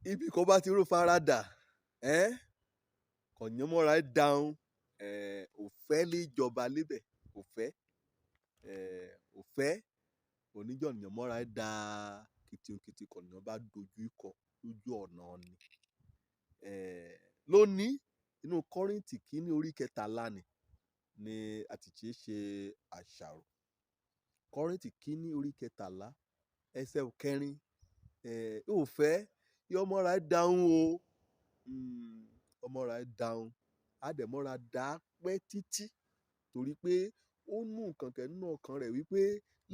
ibi kan bá ti rò faradà kọ̀yàn mọ́ra ẹ̀ dáhùn òfẹ́ lè jọba lébẹ̀ òfẹ́ oníjọ̀nìyàn mọ́ra ẹ̀ dá kìtìkìtì kọ̀yàn bá dojú ikọ lójú ọ̀nà ni. Lónìí inú Kọ́ríńtì kínní orí 13 ni àtìṣe ṣe àṣàrò. Kọ́ríńtì kínní orí 13 ẹsẹ̀ 4 òfẹ́ yọ mọ́ra ẹ̀ dáhùn o ọmọra ẹ̀ dáhùn àdẹ̀mọ́ra dá pẹ́ títí torí pé ó nù kànkẹ́ nínú ọkàn rẹ̀ wípé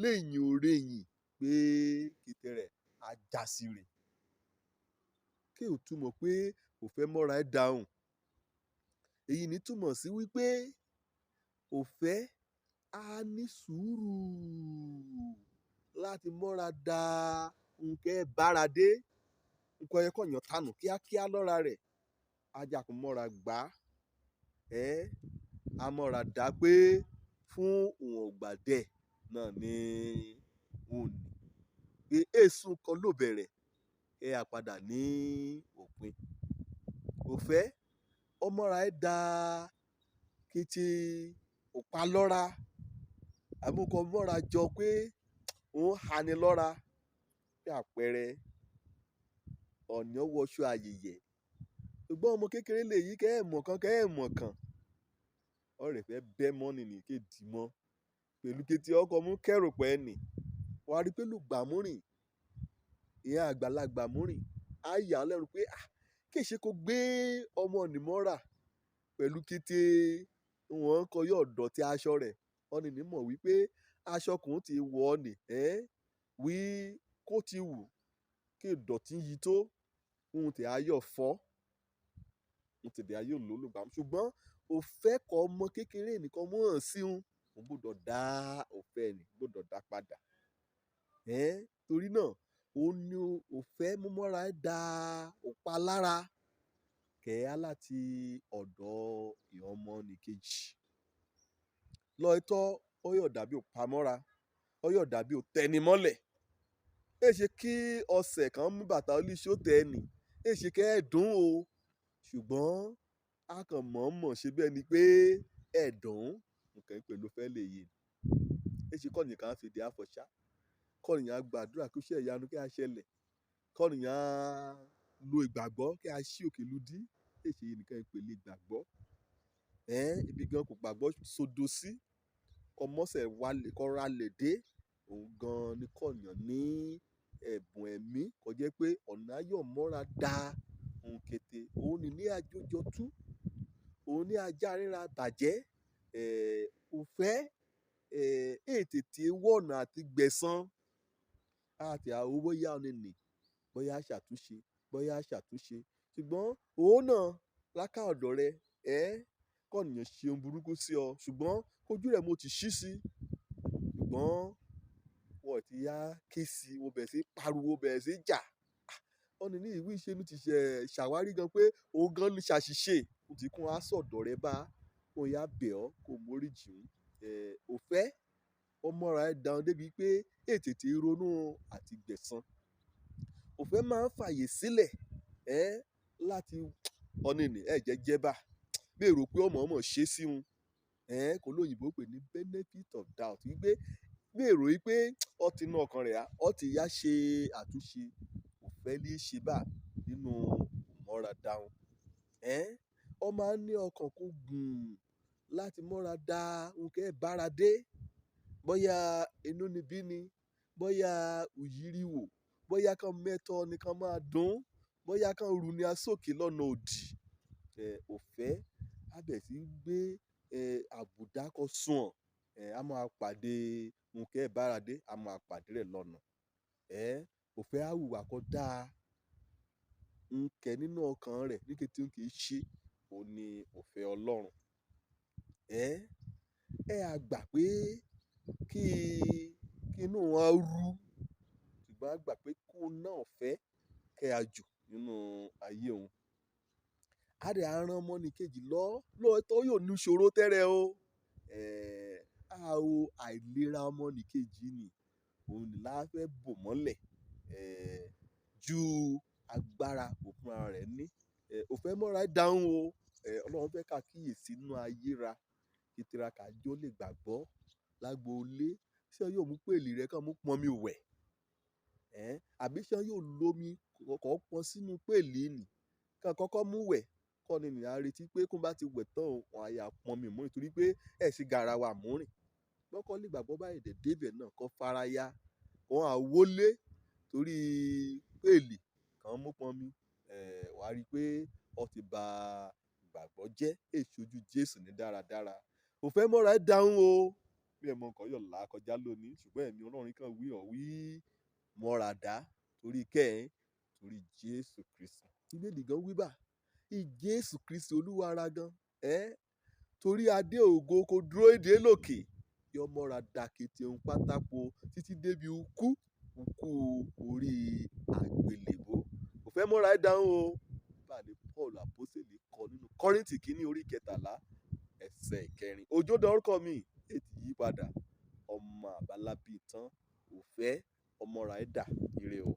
lẹ́yìn òre yìí pé kìtẹ́ rẹ̀ á já sí rè. Kí ò túmọ̀ pé òfẹ́ mọ́ra ẹ̀ dáhùn. Èyí ní túmọ̀ sí wípé òfẹ́ á ní sùúrù láti mọ́ra dá nǹkẹ́ báradé nǹkan ẹ̀kọ́ yàn tánù kíákíá lọ́ra rẹ̀ ajakùn mọ́ra gbá a mọ́ra dá pé fún òun ògbàdẹ náà ní òun ní pé èsùn kan ló bẹ̀rẹ̀ àpadà ní òpin. Òfẹ́ ọmọra ẹ̀ dá kìtì òpa lọ́ra àmúkọ mọ́ra jọ pé òun hani lọ́ra bí àpẹẹrẹ ọ̀nìyàn wọṣọ ayẹyẹ ṣùgbọ́n ọmọ kékeré lè yí kẹ́ ẹ̀ mọ̀ kan ọ̀rẹ́ fẹ́ bẹ́ mọ́ nìní kéèdì mọ́ pẹ̀lú kétí ọkọ̀ mú kẹ́rù pẹ́ nì wàá rí pé ló gbàmúrìn ìyá àgbàlagbà múrìn á yà á lẹ́rù pé kì í ṣe kó gbé ọmọ nìmọ́ra pẹ̀lú kété wọn kọ yóò dọ̀tí aṣọ rẹ̀ ọ̀nì ní mọ̀ wípé aṣọ kùn ti wọ̀ ọ́ nì wí kó ti wù kí ìdọ̀tí yìí tó ohun tí ayọ̀ fọ́ ohun tí ayọ̀ ló ló gbàmú ṣùgbọ́n òfẹ́ kọ́ ọmọ kékeré nìkan mọ́ hàn sí òun gbọ́dọ̀ dá òfẹ́ nì gbọ́dọ̀ dá padà torí náà ó ní òfẹ́ múmọ́ra ẹ̀ dá òpa lára kẹ́ẹ́ láti ọ̀dọ̀ ìyọmọ nìkejì lọ́ọ̀tọ́ ó yọ̀ dàbí òpamọ́ra ó yọ̀ dàbí òtẹnimọ́lẹ̀ ṣe kí ọsẹ̀ kan mú bàtà oníṣó tẹ̀ nì ṣe kẹ́ ẹ̀ dùn o ṣùgbọ́n a kàn mọ̀ọ́mọ̀ ṣe bẹ́ẹ̀ ni pé ẹ̀dùn nǹkan pẹ̀lú fẹ́ lè yé ṣe kọ́ nìkan fi di àfọ̀ṣá kọ́ nìyàn gbàdúrà kí iṣẹ́ ìyanu kí a ṣẹlẹ̀ kọ́ nìyàn lo ìgbàgbọ́ kí a ṣí òkè lu dí ṣe nìkan pẹ̀lú ìgbàgbọ́ ibi gan kò gbàgbọ́ sodo sí kọ́ mọ́sẹ̀ wálé kọ́ ralẹ̀ dé òun gan ni kọ́ nìyàn ní ẹ̀bùn ẹ̀mí kò jẹ́ pé ọ̀nà ayọ̀ mọ́ra dá òun kété òun ní àjọjọ tú òun ní ajá ríra bàjẹ́ òfẹ́ tètè wọ̀nà àti gbẹ̀san àti àwọn bóyá ọ̀nà nì bóyá ṣàtúnṣe ṣùgbọ́n òun náà láká ọ̀dọ̀ rẹ kọ́ nìyàn ṣe ohun burúkú sí ọ ṣùgbọ́n kójú rẹ̀ mo ti ṣí sí ṣùgbọ́n wọ́n ti yá ké sí wọ́n bẹ̀rẹ̀ sí pariwo bẹ̀rẹ̀ sí jà ọ̀nì ní ìwé ìṣẹ́nu ti ṣàwárí gan pé òun gan ló ṣàṣìṣe ó ti kún aṣọ̀dọ̀ rẹ bá òun yá bẹ̀ ọ́ kó mórí jì òfẹ́ ọmọra ẹ̀ dáhùn débi pé tètè ronú àti gbẹ̀san òfẹ́ máa ń fàyè sílẹ̀ láti ọ̀nì ní ẹ̀jẹ̀ jẹ́bà bẹ́ẹ̀ rò pé ọmọ ṣe sí wọn kò lóyìnbó pè ní benefit of doubt wípé bẹ́ẹ̀ rò wípé ó ti ná ọkàn rẹ̀ ó ti yá ṣe àtúnṣe òfẹ́ ní í ṣe bá nínú ìmọ̀ra dáhùn ọ máa ń ní ọkàn kó gùn láti mọ́ra dá nǹkẹ́ bára dé bóyá inú níbí ni bóyá òyìnríwò bóyá kan mẹ́tọ́ nìkan máa dùn bóyá kan rù ní asókè lọ́nà òdì òfẹ́ abẹ̀ sí gbé àbùdá kan sùn a máa pàdé nǹkẹ́ báradé a máa pàdé rẹ̀ lọ́nà òfẹ́ àwùwà kan dáa nkẹ́ nínú ọkàn rẹ̀ ní kété ó kì í ṣe ó ní òfẹ́ Ọlọ́run a gbà pé kí inú wọn rú ṣùgbọ́n a gbà pé kó náà fẹ́ kẹ́ a jù nínú ayé òun a rẹ̀ aràn ọmọnìkejì lọ́ọ̀tọ́ yóò ní ìṣòro tẹ́rẹ̀ o àìlera ọmọnìkejì ni òun là fẹ́ bò mọ́lẹ̀ ju agbára kò fún ara rẹ̀ ní. Ò fẹ́ mọ́ra ẹ̀ dáhùn o. Ọlọ́run fẹ́ ká kíyèsí inú ayéra kí tiraka jó lè gbàgbọ́ lágboolé. Ṣé yóò mú pèlì rẹ kàn mú pọnmi wẹ̀? Àbí ṣé yóò lómi kọ̀ọ̀kan pọn sínú pèlì nì kàn kọ́kọ́ mú wẹ̀ kọ́ ni nìyà retí pé kó bá ti wẹ̀ tán wọn àyà pọnmi mú nítorí pé ẹ̀ sì garawa mú rìn. Gbọ́kọ́ lè gbàgbọ́ báyìí débẹ̀ náà kọ́ faraya kọ́ àwọlé torí pèlì kan mú pọnmi. Wàá rí i pé ó ti ba ìgbàgbọ́ jẹ́ èṣojú Jésù ní dáradára. Kò fẹ́ mọ́ra ẹ̀ dáhùn o. Bí ẹ mọ nǹkan yóò là kọjá lónìí ṣùgbọ́n ẹ̀mí Ọlọ́run kan wí ọ̀ wí mọ́ra dá torí kẹ́hìn torí Jésù Kristi. Bíbélì gan wí bá Jésù Kristi Olúwa ara gan torí adé ògo kò dúró èdè lókè yọ mọ́ra dàkété ohun pátákó títí débi ikú orí àgbélébó. Kò fẹ́ mọ́ra ẹ̀ dáhùn o. Bá ní Paul àpọ́sítélì kọ nínú Kọ́ríńtì kínní orí 13 ẹsẹ̀ 4. Òjó dórúkọ mi ètì yí padà ọmọ àbálábí tán ò fẹ́ ọmọra ẹ̀ dà ire o.